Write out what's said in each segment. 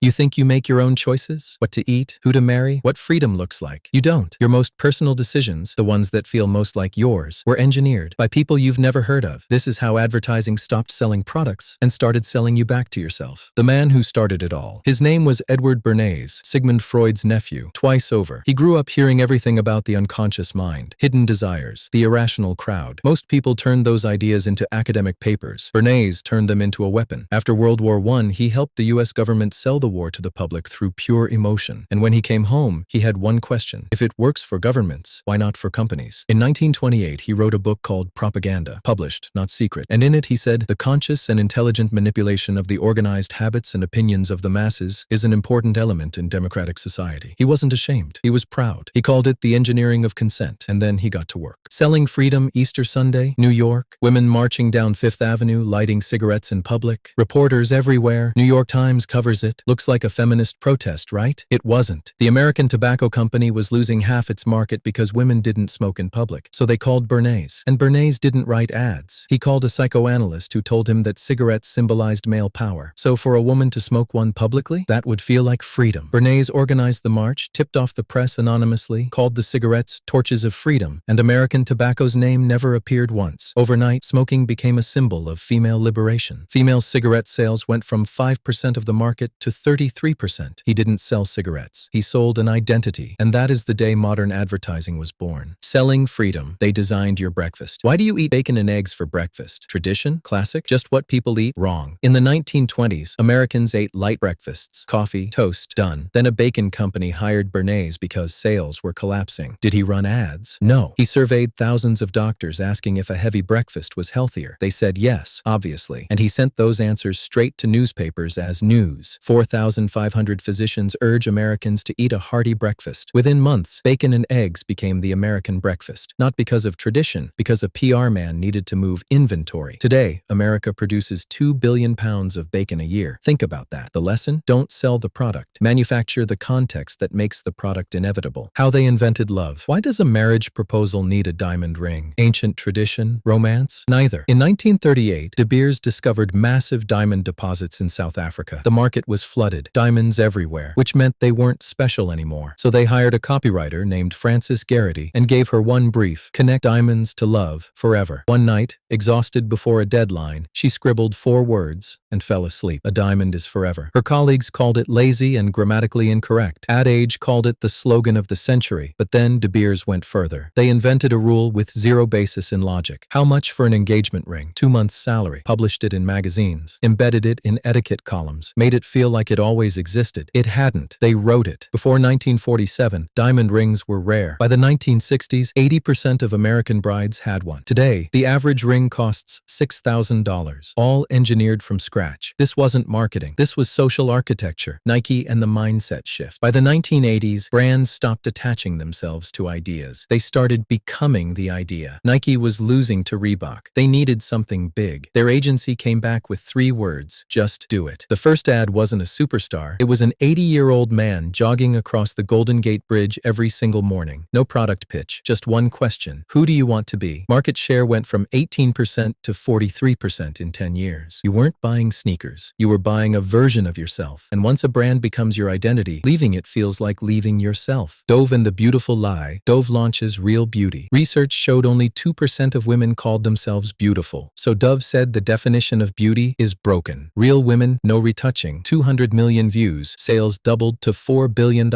You think you make your own choices? What to eat, who to marry, what freedom looks like. You don't. Your most personal decisions, the ones that feel most like yours, were engineered by people you've never heard of. This is how advertising stopped selling products and started selling you back to yourself. The man who started it all. His name was Edward Bernays, Sigmund Freud's nephew. Twice over, he grew up hearing everything about the unconscious mind, hidden desires, the irrational crowd. Most people turned those ideas into academic papers. Bernays turned them into a weapon. After World War I, he helped the US government sell the war to the public through pure emotion. And when he came home, he had one question. If it works for governments, why not for companies? In 1928, he wrote a book called Propaganda, published, not secret. And in it, he said, the conscious and intelligent manipulation of the organized habits and opinions of the masses is an important element in democratic society. He wasn't ashamed. He was proud. He called it the engineering of consent. And then he got to work. Selling freedom Easter Sunday, New York, women marching down Fifth Avenue, lighting cigarettes in public, reporters everywhere, New York Times covers it. Looks like a feminist protest, right? It wasn't. The American Tobacco Company was losing half its market because women didn't smoke in public. So they called Bernays. And Bernays didn't write ads. He called a psychoanalyst who told him that cigarettes symbolized male power. So for a woman to smoke one publicly, that would feel like freedom. Bernays organized the march, tipped off the press anonymously, called the cigarettes torches of freedom, and American Tobacco's name never appeared once. Overnight, smoking became a symbol of female liberation. Female cigarette sales went from 5% of the market to 33%. He didn't sell cigarettes. He sold an identity. And that is the day modern advertising was born. Selling freedom. They designed your breakfast. Why do you eat bacon and eggs for breakfast? Tradition? Classic? Just what people eat? Wrong. In the 1920s, Americans ate light breakfasts. Coffee, toast, done. Then a bacon company hired Bernays because sales were collapsing. Did he run ads? No. He surveyed thousands of doctors asking if a heavy breakfast was healthier. They said yes, obviously. And he sent those answers straight to newspapers as news. 4,500 physicians urge Americans to eat a hearty breakfast. Within months, bacon and eggs became the American breakfast. Not because of tradition, because a PR man needed to move inventory. Today, America produces 2 billion pounds of bacon a year. Think about that. The lesson? Don't sell the product. Manufacture the context that makes the product inevitable. How they invented love. Why does a marriage proposal need a diamond ring? Ancient tradition? Romance? Neither. In 1938, De Beers discovered massive diamond deposits in South Africa. The market was flooded. Diamonds everywhere, which meant they weren't special anymore. So they hired a copywriter named Frances Garrity and gave her one brief: connect diamonds to love forever. One night, exhausted before a deadline, she scribbled 4 words and fell asleep. A diamond is forever. Her colleagues called it lazy and grammatically incorrect. Ad Age called it the slogan of the century. But then De Beers went further. They invented a rule with zero basis in logic. How much for an engagement ring? 2 months' salary. Published it in magazines. Embedded it in etiquette columns. Made it feel like it always existed. It hadn't. They wrote it. Before 1947, diamond rings were rare. By the 1960s, 80% of American brides had one. Today, the average ring costs $6,000. All engineered from scratch. This wasn't marketing. This was social architecture. Nike and the mindset shift. By the 1980s, brands stopped attaching themselves to ideas. They started becoming the idea. Nike was losing to Reebok. They needed something big. Their agency came back with 3 words: just do it. The first ad wasn't a superstar. It was an 80-year-old man jogging across the Golden Gate Bridge every single morning. No product pitch, just one question: who do you want to be? Market share went from 18% to 43% in 10 years. You weren't buying sneakers. You were buying a version of yourself. And once a brand becomes your identity, leaving it feels like leaving yourself. Dove and the Beautiful Lie. Dove launches Real Beauty. Research showed only 2% of women called themselves beautiful. So Dove said the definition of beauty is broken. Real women, no retouching. 200 million views. Sales doubled to $4 billion.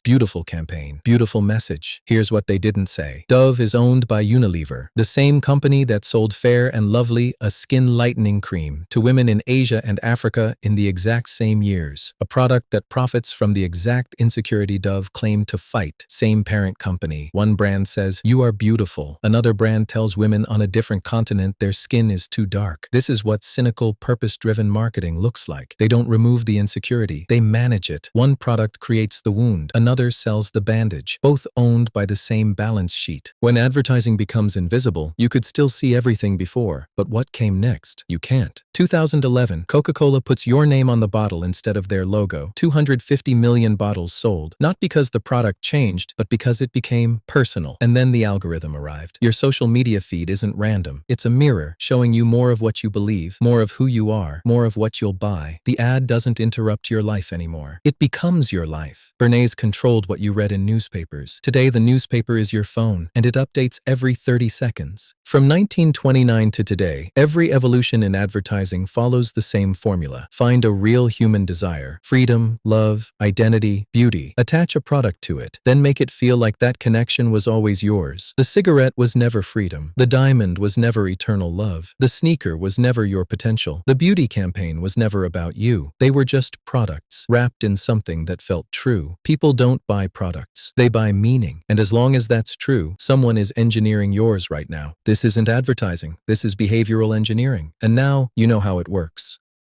Beautiful campaign. Beautiful message. Here's what they didn't say. Dove is owned by Unilever, the same company that sold Fair and Lovely, a skin lightening cream, to women in Asia and Africa in the exact same years. A product that profits from the exact insecurity Dove claimed to fight. Same parent company. One brand says, "You are beautiful." Another brand tells women on a different continent their skin is too dark. This is what cynical, purpose-driven marketing looks like. They don't remove the insecurity. They manage it. One product creates the wound. Another sells the bandage. Both owned by the same balance sheet. When advertising becomes invisible, you could still see everything before. But what came next? You can't. 2011, Coca-Cola puts your name on the bottle instead of their logo. 250 million bottles sold. Not because the product changed, but because it became personal. And then the algorithm arrived. Your social media feed isn't random. It's a mirror showing you more of what you believe, more of who you are, more of what you'll buy. The ad doesn't interrupt interrupt your life anymore. It becomes your life. Bernays controlled what you read in newspapers. Today, the newspaper is your phone, and it updates every 30 seconds. From 1929 to today, every evolution in advertising follows the same formula. Find a real human desire, freedom, love, identity, beauty. Attach a product to it, then make it feel like that connection was always yours. The cigarette was never freedom. The diamond was never eternal love. The sneaker was never your potential. The beauty campaign was never about you. They were just products, wrapped in something that felt true. People don't buy products. They buy meaning. And as long as that's true, someone is engineering yours right now. This isn't advertising. This is behavioral engineering. And now you know how it works.